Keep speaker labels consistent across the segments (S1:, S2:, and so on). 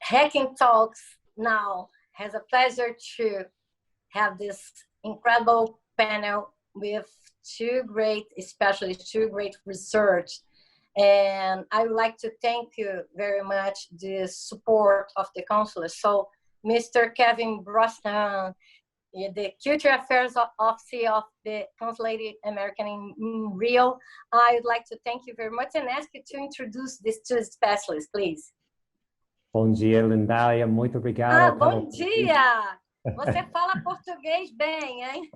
S1: Hacking Talks now has a pleasure to have this incredible panel with two great specialists, two great research. And I would like to thank you very much the support of the counselors. So Mr. Kevin Brosnahan, the Culture Affairs Officer of the Consulated American in Rio, I would like to thank you very much and ask you to introduce these two specialists, please.
S2: Bom dia, Lindália. Muito obrigado.
S1: Bom dia! Você fala português bem, hein?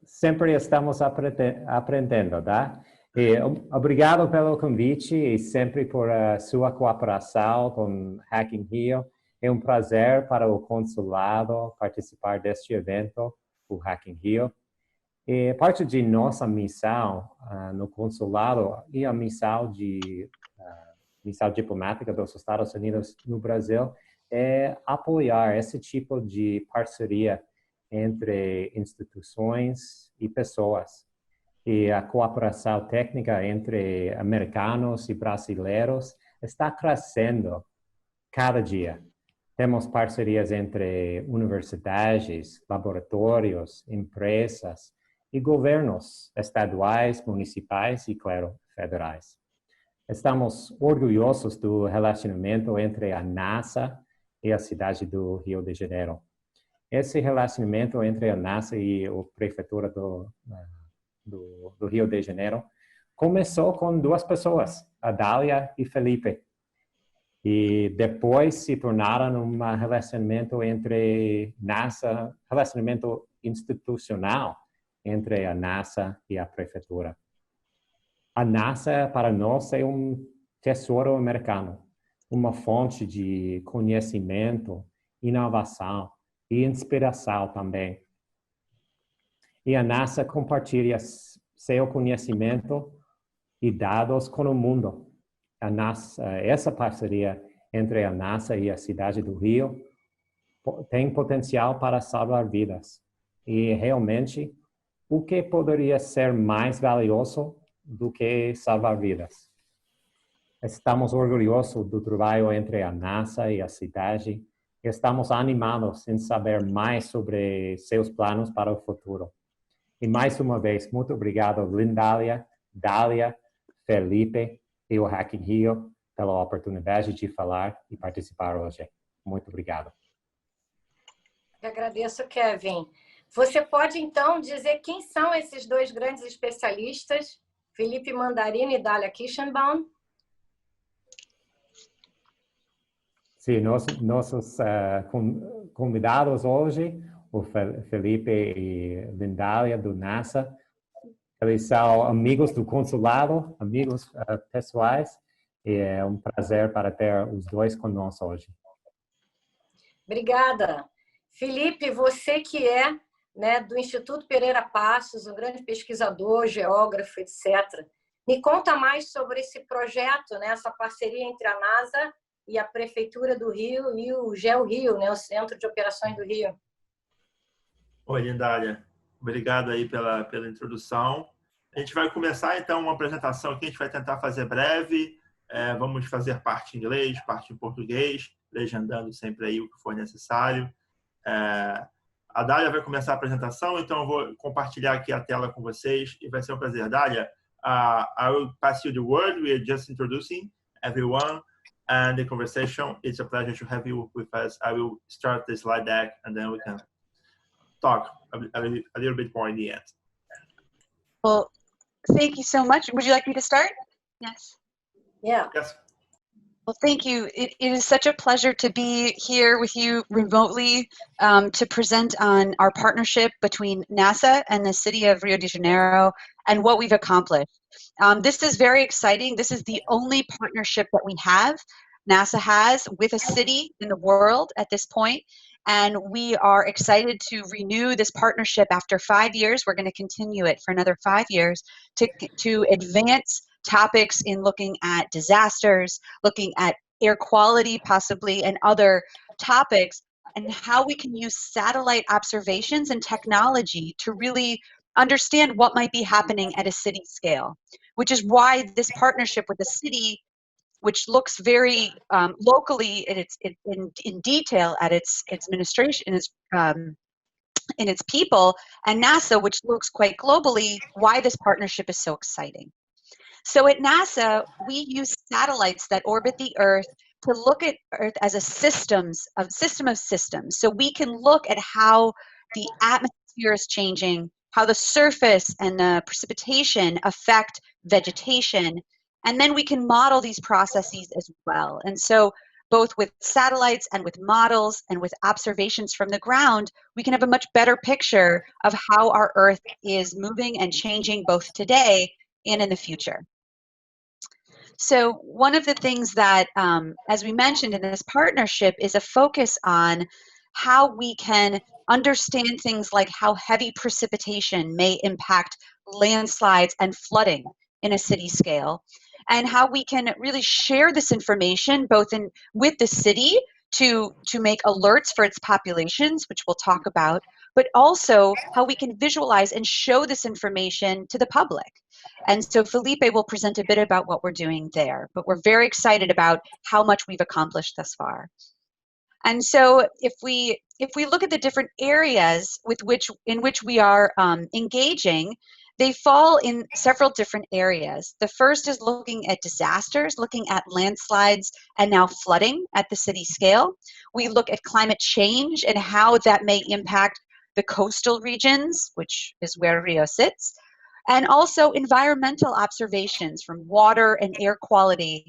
S2: Sempre estamos aprendendo, tá? E obrigado pelo convite e sempre por sua cooperação com Hacking.Rio. É um prazer para o consulado participar deste evento, o Hacking.Rio. E parte de nossa missão no consulado e a missão diplomática dos Estados Unidos no Brasil é apoiar esse tipo de parceria entre instituições e pessoas. E a cooperação técnica entre americanos e brasileiros está crescendo cada dia. Temos parcerias entre universidades, laboratórios, empresas e governos estaduais, municipais e, claro, federais. Estamos orgulhosos do relacionamento entre a NASA e a cidade do Rio de Janeiro. Esse relacionamento entre a NASA e a Prefeitura do Rio de Janeiro começou com duas pessoas, a Dalia e Felipe. E depois se tornaram um relacionamento entre NASA, relacionamento institucional entre a NASA e a Prefeitura. A NASA, para nós, é um tesouro americano, uma fonte de conhecimento, inovação e inspiração também. E a NASA compartilha seu conhecimento e dados com o mundo. Essa parceria entre a NASA e a cidade do Rio tem potencial para salvar vidas. E realmente, o que poderia ser mais valioso do que salvar vidas? Estamos orgulhosos do trabalho entre a NASA e a cidade e estamos animados em saber mais sobre seus planos para o futuro. E mais uma vez, muito obrigado, Lindália, Dalia, Felipe e o Hacking.Rio pela oportunidade de falar e participar hoje. Muito obrigado.
S1: Eu agradeço, Kevin. Você pode, então, dizer quem são esses dois grandes especialistas, Felipe Mandarino e Dalia Kirschbaum?
S2: Sim, nossos convidados hoje, o Felipe e Lindália do NASA, eles são amigos do consulado, amigos pessoais, e é um prazer para ter os dois conosco hoje.
S1: Obrigada. Felipe, você que é do Instituto Pereira Passos, um grande pesquisador, geógrafo, etc. Me conta mais sobre esse projeto, essa parceria entre a NASA e a Prefeitura do Rio e o GeoRio, o Centro de Operações do Rio.
S3: Oi, Lindália. Obrigado aí pela introdução. A gente vai começar, então, uma apresentação que a gente vai tentar fazer breve. Vamos fazer parte em inglês, parte em português, legendando sempre aí o que for necessário. A Dalia vai começar a apresentação, então eu vou compartilhar aqui a tela com vocês e vai ser um prazer. Dalia, I will pass you the word. We are just introducing everyone and the conversation. It's a pleasure to have you with us. I will start the slide deck and then we can talk a little bit more in the end.
S4: Well, thank you so much. Would you like me to start? Yes.
S1: Yeah.
S3: Yes.
S4: Well, thank you. It is such a pleasure to be here with you remotely to present on our partnership between NASA and the city of Rio de Janeiro and what we've accomplished. This is very exciting. This is the only partnership that we have, NASA has, with a city in the world at this point. And we are excited to renew this partnership after 5 years. We're going to continue it for another 5 years to advance topics in looking at disasters, looking at air quality possibly, and other topics, and how we can use satellite observations and technology to really understand what might be happening at a city scale, which is why this partnership with the city which looks very locally in detail at its administration, in its people, and NASA, which looks quite globally, why this partnership is so exciting. So at NASA, we use satellites that orbit the Earth to look at Earth as a system of systems. So we can look at how the atmosphere is changing, how the surface and the precipitation affect vegetation, and then we can model these processes as well. And so both with satellites and with models and with observations from the ground, we can have a much better picture of how our Earth is moving and changing both today and in the future. So one of the things that, as we mentioned in this partnership, is a focus on how we can understand things like how heavy precipitation may impact landslides and flooding in a city scale, and how we can really share this information both with the city to make alerts for its populations, which we'll talk about, but also how we can visualize and show this information to the public. And so Felipe will present a bit about what we're doing there, but we're very excited about how much we've accomplished thus far. And so if we look at the different areas in which we are engaging, they fall in several different areas. The first is looking at disasters, looking at landslides and now flooding at the city scale. We look at climate change and how that may impact the coastal regions, which is where Rio sits, and also environmental observations from water and air quality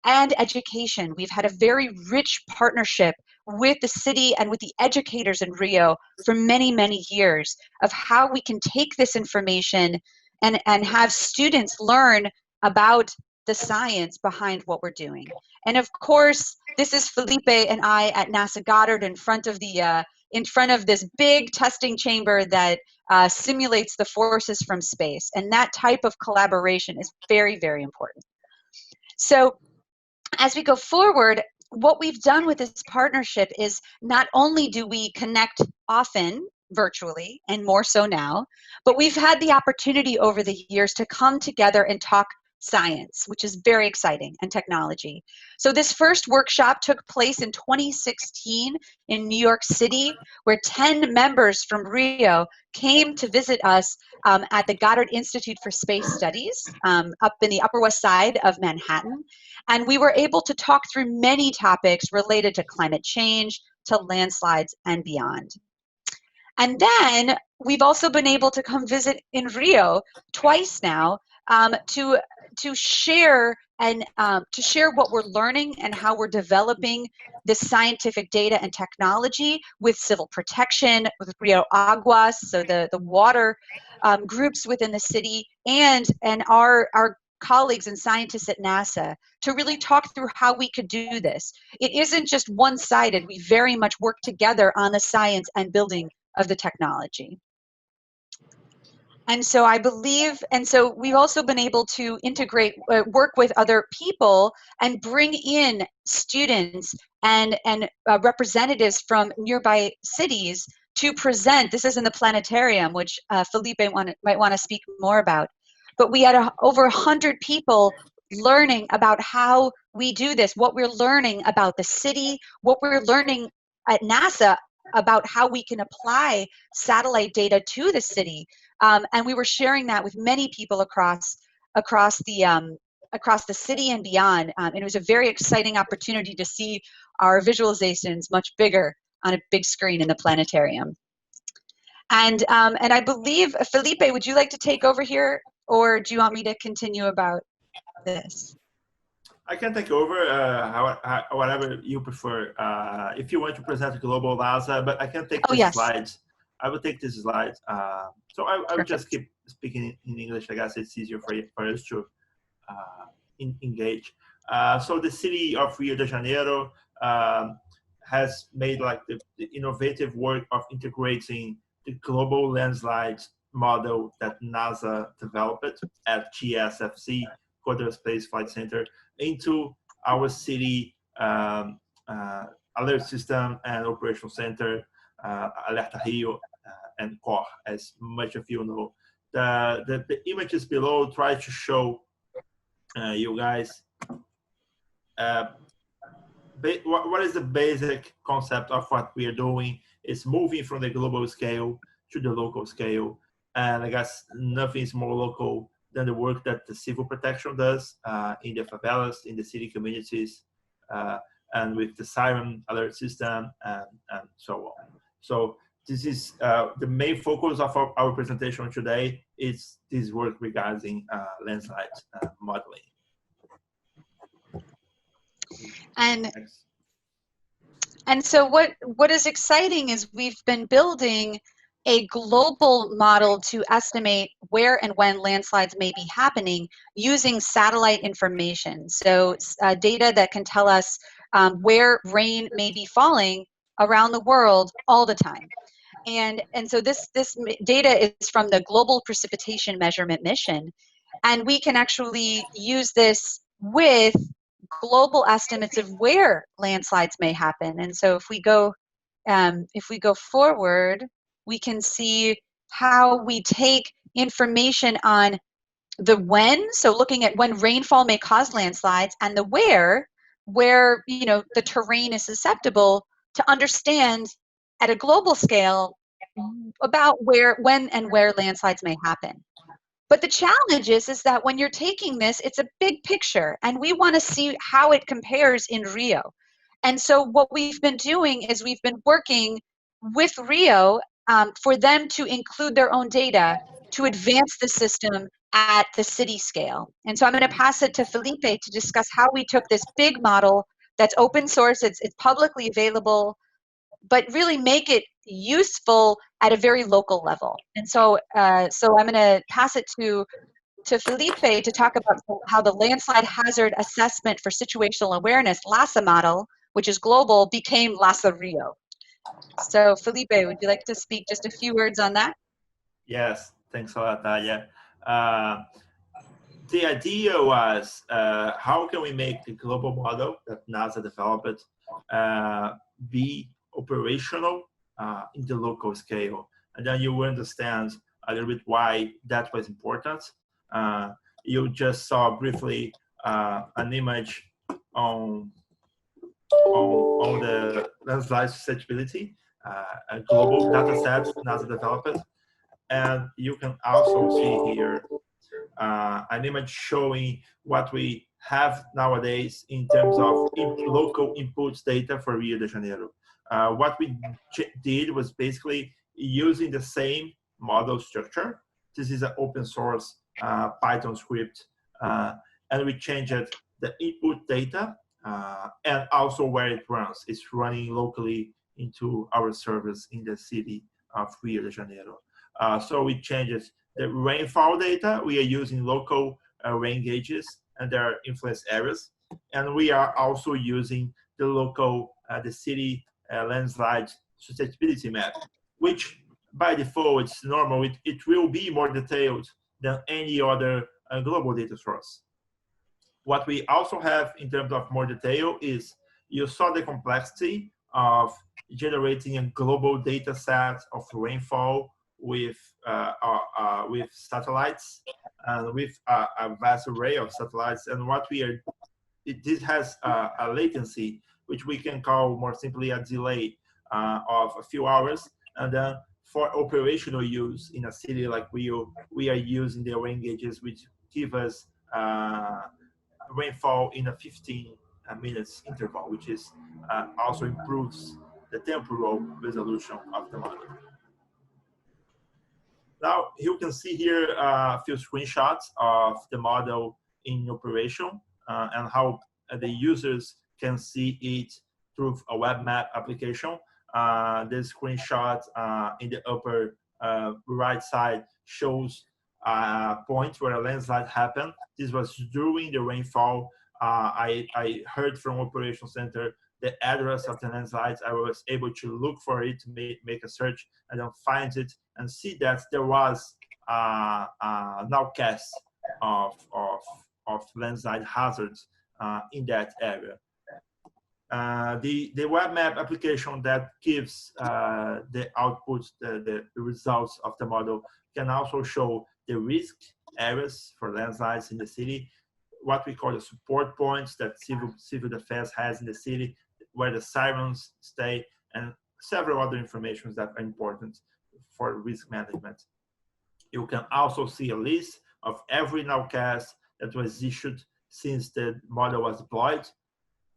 S4: and education. We've had a very rich partnership with the city and with the educators in Rio for many, many years of how we can take this information and have students learn about the science behind what we're doing. And of course, this is Felipe and I at NASA Goddard in front of this big testing chamber that simulates the forces from space. And that type of collaboration is very, very important. So as we go forward, what we've done with this partnership is not only do we connect often virtually, and more so now, but we've had the opportunity over the years to come together and talk science, which is very exciting, and technology. So this first workshop took place in 2016 in New York City, where 10 members from Rio came to visit us at the Goddard Institute for Space Studies up in the Upper West Side of Manhattan. And we were able to talk through many topics related to climate change, to landslides, and beyond. And then we've also been able to come visit in Rio twice now to share what we're learning and how we're developing this scientific data and technology with civil protection, with Rio Aguas, so the water groups within the city, and our colleagues and scientists at NASA to really talk through how we could do this. It isn't just one-sided. We very much work together on the science and building of the technology. And so we've also been able to integrate, work with other people and bring in students and representatives from nearby cities to present. This is in the planetarium, which Felipe might want to speak more about. But we had over 100 people learning about how we do this, what we're learning about the city, what we're learning at NASA about how we can apply satellite data to the city. And we were sharing that with many people across the city and beyond. And it was a very exciting opportunity to see our visualizations much bigger on a big screen in the planetarium. And I believe, Felipe, would you like to take over here, or do you want me to continue about this?
S3: I can take over, whatever you prefer. If you want to present global NASA, but I can take the slides. I will take these slides. So I will just keep speaking in English. I guess it's easier for us to engage. So the city of Rio de Janeiro has made like the innovative work of integrating the global landslides model that NASA developed at GSFC, Goddard Space Flight Center, into our city alert system and operational center, Rio and Coord, as much of you know. The images below try to show you guys what is the basic concept of what we are doing? Is moving from the global scale to the local scale. And I guess nothing is more local than the work that the civil protection does in the favelas, in the city communities, and with the siren alert system and so on. So this is the main focus of our presentation today is this work regarding landslide modeling.
S4: And so what is exciting is we've been building a global model to estimate where and when landslides may be happening using satellite information. So data that can tell us where rain may be falling around the world all the time. And so this data is from the Global Precipitation Measurement Mission. And we can actually use this with global estimates of where landslides may happen. And so if we go forward, we can see how we take information on the when, so looking at when rainfall may cause landslides, and the where the terrain is susceptible, to understand at a global scale about when and where landslides may happen. But the challenge is that when you're taking this, it's a big picture, and we want to see how it compares in Rio. And so what we've been doing is we've been working with Rio for them to include their own data to advance the system at the city scale. And so I'm going to pass it to Felipe to discuss how we took this big model that's open source, it's publicly available, but really make it useful at a very local level. And so I'm going to pass it to Felipe to talk about how the landslide hazard assessment for situational awareness, LASA model, which is global, became LASA Rio. So Felipe, would you like to speak just a few words on that?
S3: Yes, thanks a lot, Dalia. The idea was how can we make the global model that NASA developed be operational in the local scale, and then you will understand a little bit why that was important. You just saw briefly an image on the landslide susceptibility, a global data set NASA developed, and you can also see here an image showing what we have nowadays in terms of local inputs data for Rio de Janeiro. What we did was basically using the same model structure. This is an open source Python script, and we changed the input data and also where it runs. It's running locally into our servers in the city of Rio de Janeiro. So we changed the rainfall data. We are using local rain gauges and their influence areas. And we are also using the local, the city landslide susceptibility map, which by default, it's normal. It will be more detailed than any other global data source. What we also have in terms of more detail is you saw the complexity of generating a global data set of rainfall with satellites and with a vast array of satellites. And what this has a latency, which we can call more simply a delay of a few hours. And then for operational use in a city like Rio, we are using the rain gauges, which give us rainfall in a 15 minutes interval, which is also improves the temporal resolution of the model. Now you can see here a few screenshots of the model in operation and how the users can see it through a web map application. This screenshot in the upper right side shows a point where a landslide happened. This was during the rainfall. I heard from Operations Center the address of the landslides. I was able to look for it, make a search, and then find it and see that there was an outcast of landslide hazards in that area. The web map application that gives the outputs, the results of the model can also show the risk areas for landslides in the city, what we call the support points that civil defense has in the city, where the sirens stay, and several other informations that are important for risk management. You can also see a list of every nowcast that was issued since the model was deployed,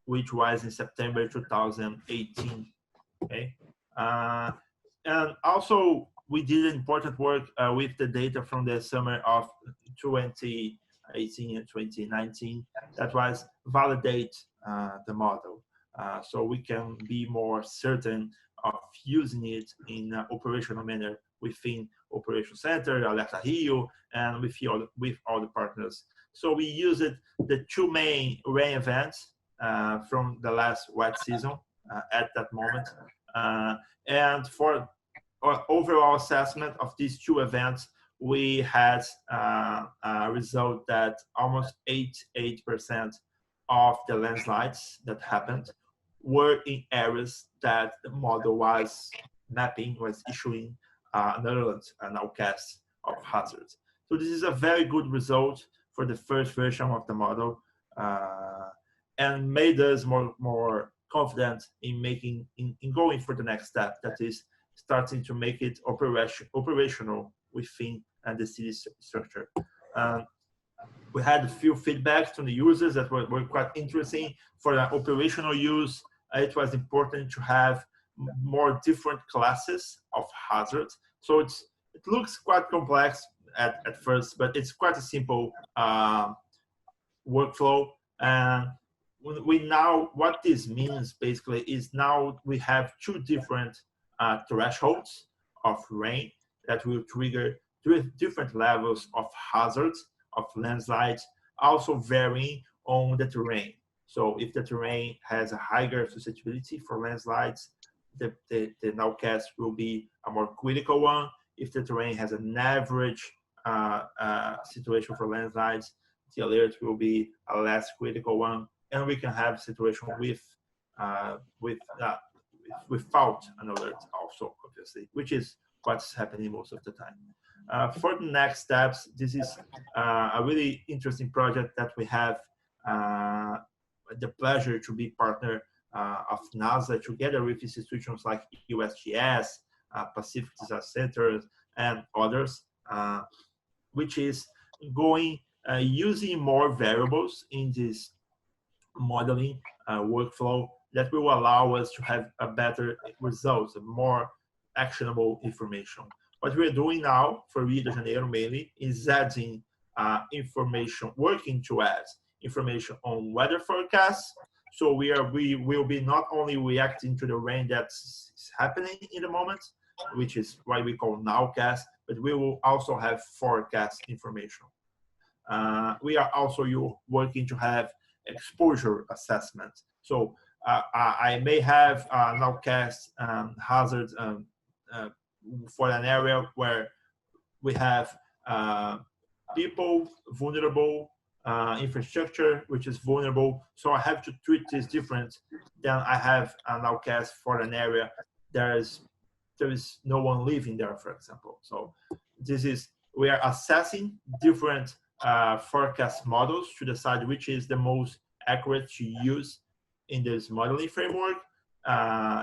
S3: which was in September 2018. Okay, and also we did important work with the data from the summer of 2018 and 2019 that was validate the model, so we can be more certain of using it in an operational manner within Operation Center, Hacking.Rio, and with all the partners. So we used the two main rain events from the last wet season at that moment. And for our overall assessment of these two events, we had a result that almost 88% of the landslides that happened were in areas that the model was mapping, was issuing an alert, an nowcast of hazards. So this is a very good result for the first version of the model, and made us more confident in going for the next step, that is starting to make it operational within the city structure. We had a few feedbacks from the users that were quite interesting. For the operational use, it was important to have more different classes of hazards. So it looks quite complex at first, but it's quite a simple workflow. And what this means basically is now we have two different thresholds of rain that will trigger different levels of hazards, of landslides, also varying on the terrain. So if the terrain has a higher susceptibility for landslides, the nowcast will be a more critical one. If the terrain has an average situation for landslides, the alert will be a less critical one. And we can have a situation without an alert also, obviously, which is what's happening most of the time. For the next steps, this is a really interesting project that we have the pleasure to be partner of NASA, together with institutions like USGS, Pacific Disaster Center, and others, which is using more variables in this modeling workflow that will allow us to have a better results, a more actionable information. What we're doing now for Rio de Janeiro mainly is adding information, working to add information on weather forecasts. So we will be not only reacting to the rain that's happening in the moment, which is what we call nowcast, but we will also have forecast information. We are also working to have exposure assessment. So I may have nowcast hazards for an area where we have people vulnerable, infrastructure which is vulnerable. So I have to treat this different than I have a nowcast for an area there is no one living there, for example. So we are assessing different forecast models to decide which is the most accurate to use in this modeling framework.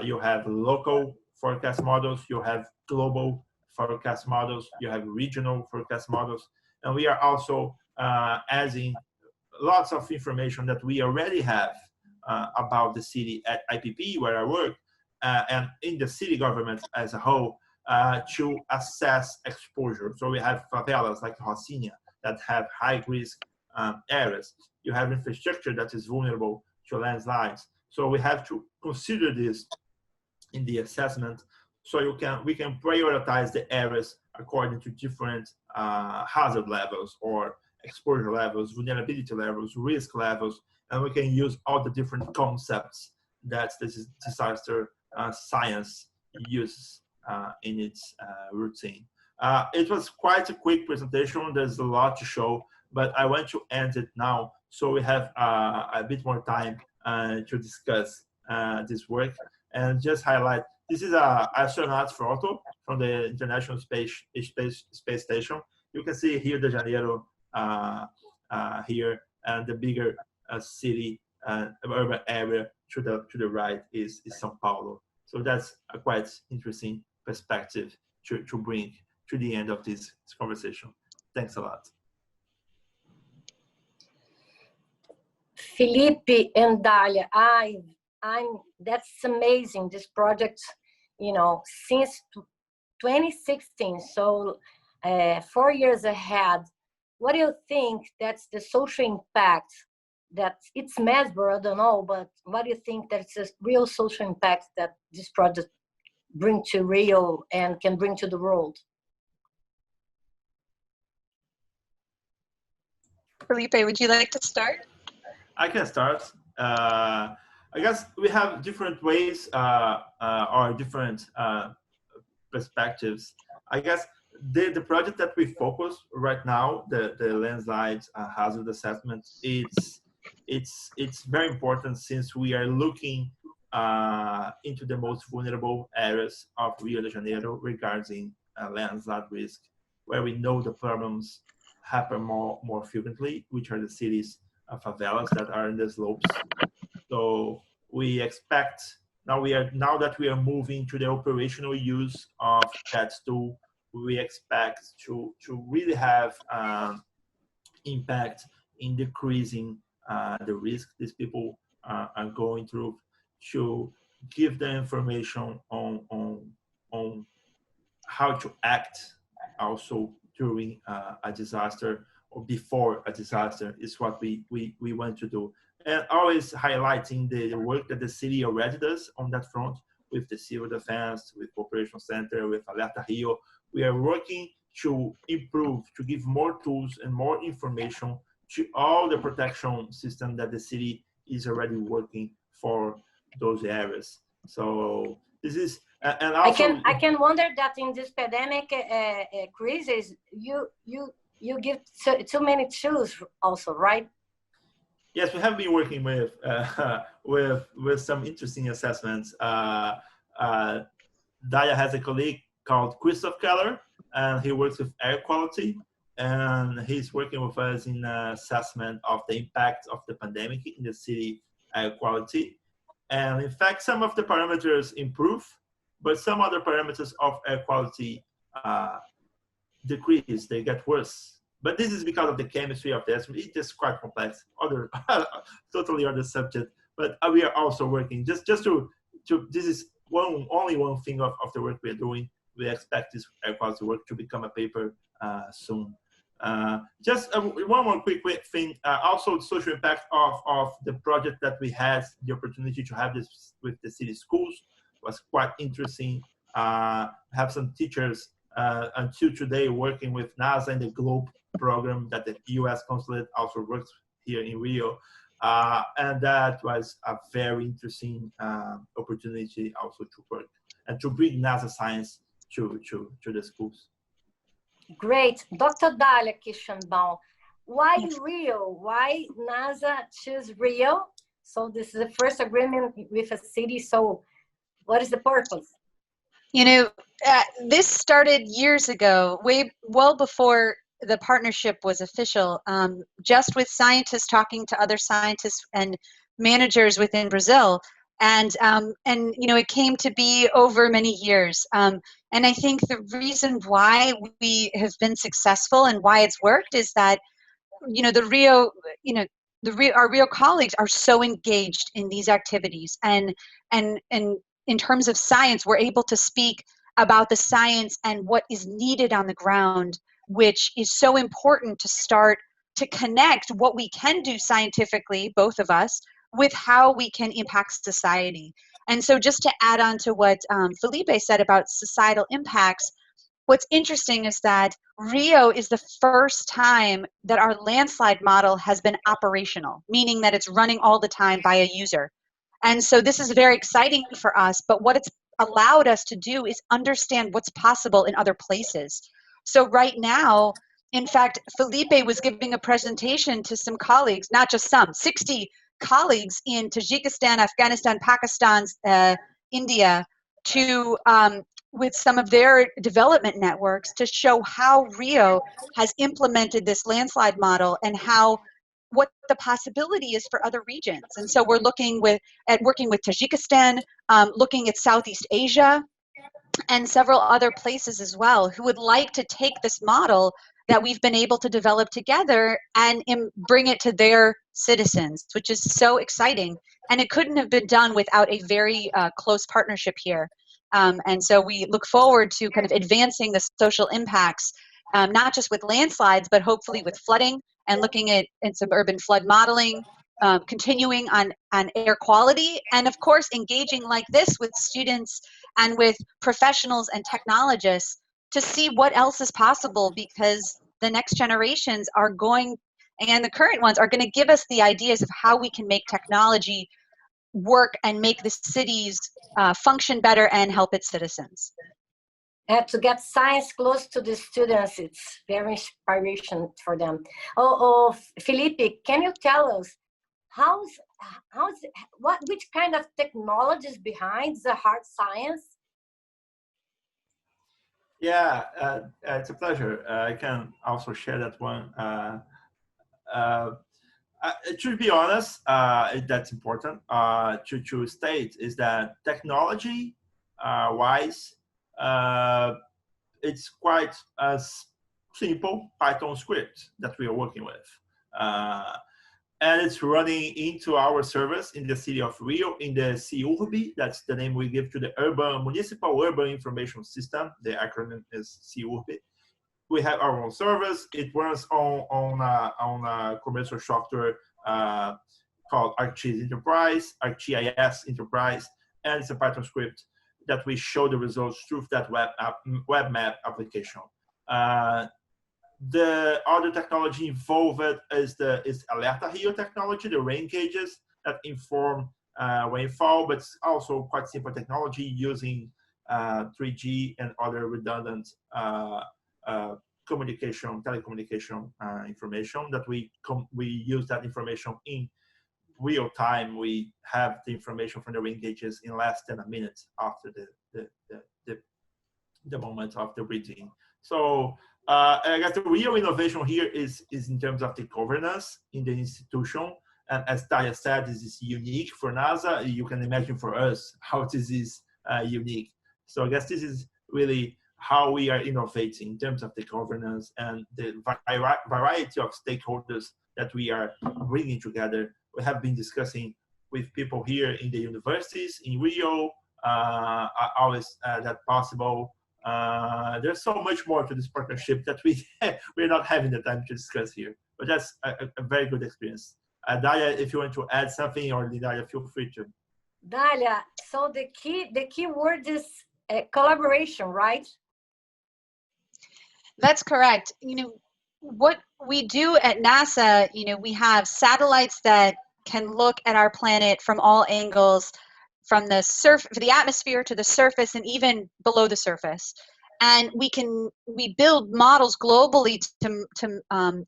S3: You have local forecast models, you have global forecast models, you have regional forecast models, and we are also adding lots of information that we already have about the city at IPP, where I work, and in the city government as a whole, to assess exposure. So we have favelas like Rocinha that have high risk areas. You have infrastructure that is vulnerable to landslides. So we have to consider this in the assessment, so we can prioritize the areas according to different hazard levels or exposure levels, vulnerability levels, risk levels, and we can use all the different concepts that this disaster science uses in its routine. It was quite a quick presentation. There's a lot to show, but I want to end it now so we have a bit more time to discuss this work, and just highlight. This is an astronaut photo from the International Space Station. You can see Rio de Janeiro here and the bigger city, urban area to the right is São Paulo. So that's a quite interesting perspective to bring to the end of this conversation. Thanks a lot.
S1: Felipe and Dalia, that's amazing. This project, since 2016, so 4 years ahead. What do you think that's the social impact? That it's measurable, I don't know, but what do you think that's a real social impact that this project bring to Rio and can bring to the world?
S4: Felipe, would you like to start?
S3: I can start. I guess we have different ways or different perspectives. I guess the project that we focus right now, the landslides hazard assessment, it's very important since we are looking into the most vulnerable areas of Rio de Janeiro regarding landslide risk, where we know the problems happen more frequently, which are the cities favelas that are in the slopes. So we expect now that we are moving to the operational use of that tool, we expect to really have impact in decreasing the risk these people are going through, to give them information on how to act also during a disaster or before a disaster is what we want to do. And always highlighting the work that the city already does on that front with the civil defense, with Operational Center, with Alerta Rio. We are working to improve, to give more tools and more information to all the protection system that the city is already working for those areas. So this is, and also
S1: I can wonder that in this pandemic crisis, you give too many tools also, right?
S3: Yes, we have been working with some interesting assessments. Dalia has a colleague called Christoph Keller, and he works with air quality, and he's working with us in assessment of the impact of the pandemic in the city air quality. And in fact, some of the parameters improve, but some other parameters of air quality decrease, they get worse. But this is because of the chemistry of the estimate. It's just quite complex, totally other subject. But we are also working just to this is only one thing of the work we are doing. We expect this air quality work to become a paper soon. Just one more quick thing. Also, the social impact of the project that we had the opportunity to have this with the city schools was quite interesting. Have some teachers until today working with NASA and the GLOBE program that the U.S. consulate also works here in Rio. And that was a very interesting opportunity also to work and to bring NASA science to the schools.
S1: Great. Dr. Dalia Kirschbaum, why Rio? Why NASA choose Rio? So this is the first agreement with a city. So what is the purpose?
S4: This started years ago, well before the partnership was official, just with scientists talking to other scientists and managers within Brazil. And it came to be over many years. And I think the reason why we have been successful and why it's worked is that, our Rio colleagues are so engaged in these activities. And in terms of science, we're able to speak about the science and what is needed on the ground, which is so important to start to connect what we can do scientifically, both of us, with how we can impact society. And so just to add on to what Felipe said about societal impacts, what's interesting is that Rio is the first time that our landslide model has been operational, meaning that it's running all the time by a user. And so this is very exciting for us, but what it's allowed us to do is understand what's possible in other places. So right now, in fact, Felipe was giving a presentation to some colleagues, not just some, 60 colleagues in Tajikistan, Afghanistan, Pakistan, India, with some of their development networks to show how Rio has implemented this landslide model and how what the possibility is for other regions. And so we're looking at working with Tajikistan, looking at Southeast Asia, and several other places as well, who would like to take this model that we've been able to develop together and bring it to their citizens, which is so exciting. And it couldn't have been done without a very close partnership here. And so we look forward to kind of advancing the social impacts, not just with landslides, but hopefully with flooding and looking at suburban flood modeling, continuing on air quality, and of course engaging like this with students and with professionals and technologists to see what else is possible, because the next generations are going, and the current ones are going to give us the ideas of how we can make technology work and make the cities function better and help its citizens.
S1: And to get science close to the students, it's very inspiration for them. Felipe, can you tell us which kind of technology is behind the hard science?
S3: Yeah, it's a pleasure. I can also share that one. To be honest, that's important to state is that technology wise, it's quite a simple Python script that we are working with. And it's running into our service in the city of Rio, in the SUPV. That's the name we give to the Municipal Urban Information System. The acronym is SUPV. We have our own service. It runs on a commercial software called ArcGIS Enterprise, ArcGIS Enterprise, and it's a Python script that we show the results through that web map application. The other technology involved is Alerta.Rio technology, the rain gauges that inform rainfall, but it's also quite simple technology using 3G and other redundant telecommunication information that we use that information in real time. We have the information from the rain gauges in less than a minute after the moment of the reading. So I guess the real innovation here is in terms of the governance in the institution. And as Dalia said, this is unique for NASA. You can imagine for us how this is unique. So I guess this is really how we are innovating in terms of the governance and the variety of stakeholders that we are bringing together. We have been discussing with people here in the universities in Rio, always that possible. There's so much more to this partnership that we're not having the time to discuss here, but that's a very good experience. Dalia, if you want to add something, or Lindália, feel free to.
S1: Dalia, so the key word is collaboration, right?
S4: That's correct. You know, what we do at NASA, you know, we have satellites that can look at our planet from all angles, from the atmosphere to the surface and even below the surface. And we build models globally to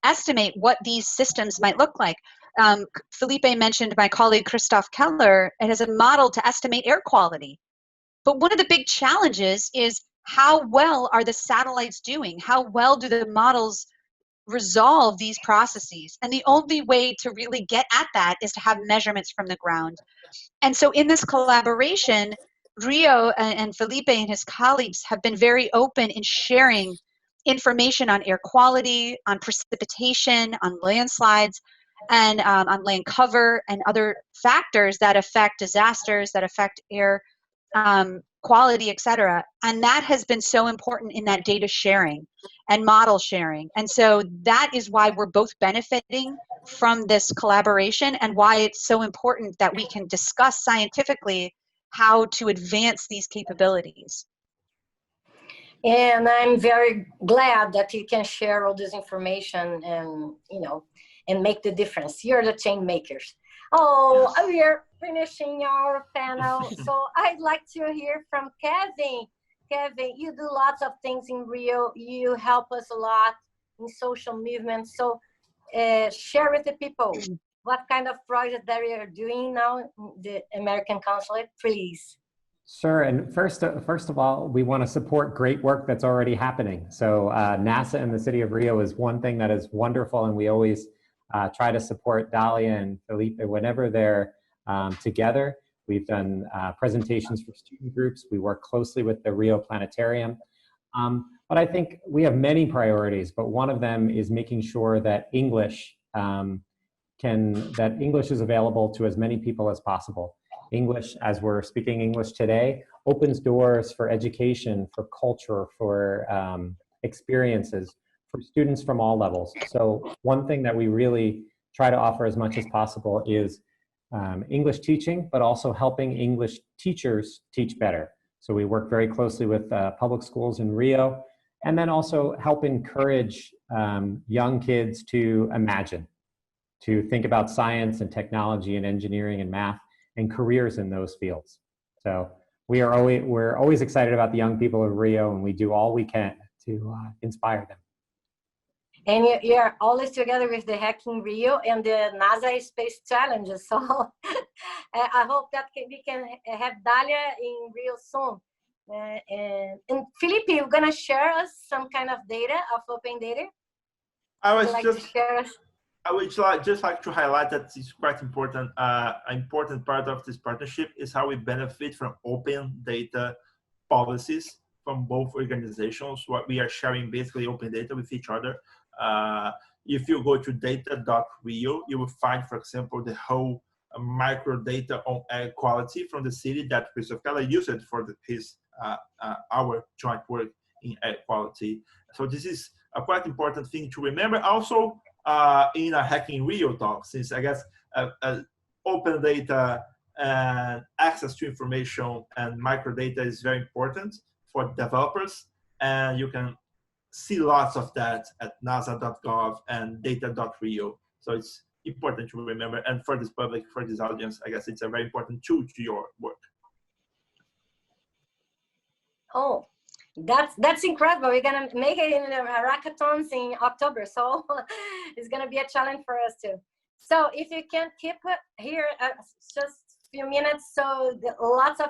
S4: estimate what these systems might look like. Felipe mentioned my colleague Christoph Keller. It has a model to estimate air quality. But one of the big challenges is how well are the satellites doing? How well do the models resolve these processes? And the only way to really get at that is to have measurements from the ground. And so in this collaboration, Rio and Felipe and his colleagues have been very open in sharing information on air quality, on precipitation, on landslides, and on land cover and other factors that affect disasters, that affect air quality, etc. And that has been so important in that data sharing and model sharing. And so that is why we're both benefiting from this collaboration, and why it's so important that we can discuss scientifically how to advance these capabilities.
S1: And I'm very glad that you can share all this information and, you know, and make the difference. You're the change makers. Oh, yes. We are finishing our panel. So I'd like to hear from Kevin. Kevin, you do lots of things in Rio. You help us a lot in social movements. So share with the people what kind of project that you are doing now in the American Consulate, please.
S2: Sure, and first of all, we want to support great work that's already happening. So NASA and the City of Rio is one thing that is wonderful, and we always try to support Dalia and Felipe whenever they're together. We've done presentations for student groups. We work closely with the Rio Planetarium. But I think we have many priorities, but one of them is making sure that English is available to as many people as possible. English, as we're speaking English today, opens doors for education, for culture, for experiences, for students from all levels. So one thing that we really try to offer as much as possible is English teaching, but also helping English teachers teach better. So we work very closely with public schools in Rio, and then also help encourage young kids to imagine, to think about science and technology and engineering and math and careers in those fields. So we're always excited about the young people of Rio, and we do all we can to inspire them.
S1: And you're always together with the Hacking.Rio and the NASA Space Challenges. So I hope that we can have Dalia in Rio soon. And Felipe, you're going to share us some kind of data, of open data?
S3: I would just like to highlight that it's quite important. An important part of this partnership is how we benefit from open data policies from both organizations. What we are sharing basically open data with each other. If you go to data.rio, you will find, for example, the whole micro data on air quality from the city that Christopher used for our joint work in air quality. So this is a quite important thing to remember. Also, in a Hacking.Rio talk, since I guess open data and access to information and microdata is very important for developers, and you can see lots of that at nasa.gov and data.rio. So it's important to remember, and for this public, for this audience, I guess it's a very important tool to your work.
S1: Oh, that's incredible. We're gonna make it in the hackathons in October, so it's gonna be a challenge for us too. So if you can keep here just a few minutes, so lots of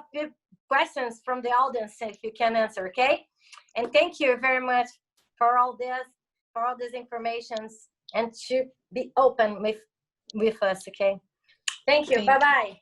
S1: questions from the audience, if you can answer, okay? And thank you very much for all these informations, and to be open with us, okay? Thank you. Bye-bye.